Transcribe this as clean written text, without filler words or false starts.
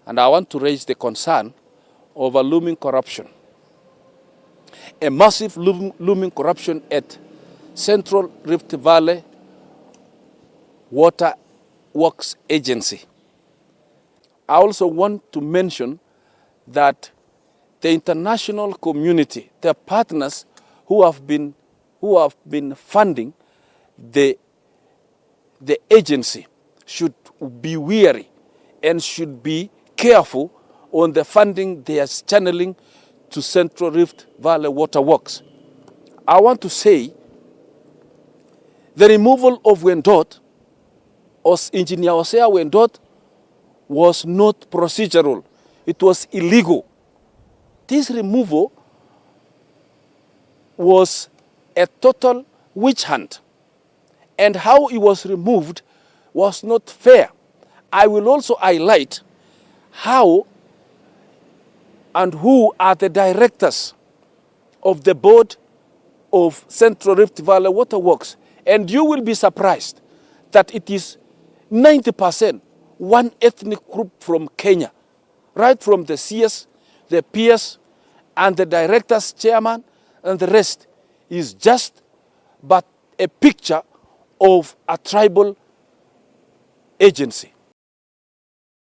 and I want to raise the concern over looming corruption. A massive looming corruption at Central Rift Valley Water Works Agency. I also want to mention that the international community, the partners who have been funding the agency, should be wary and should be careful on the funding they are channeling to Central Rift Valley Water Works. I want to say the removal of Wendot, or Engineer Hosea Wendot, was not procedural. It was illegal. This removal was a total witch hunt, and how it was removed was not fair. I will also highlight how and who are the directors of the board of Central Rift Valley Water Works, and you will be surprised that it is 90% one ethnic group from Kenya, right from the CS, the PS, and the directors, chairman, and the rest is just but a picture of a tribal agency.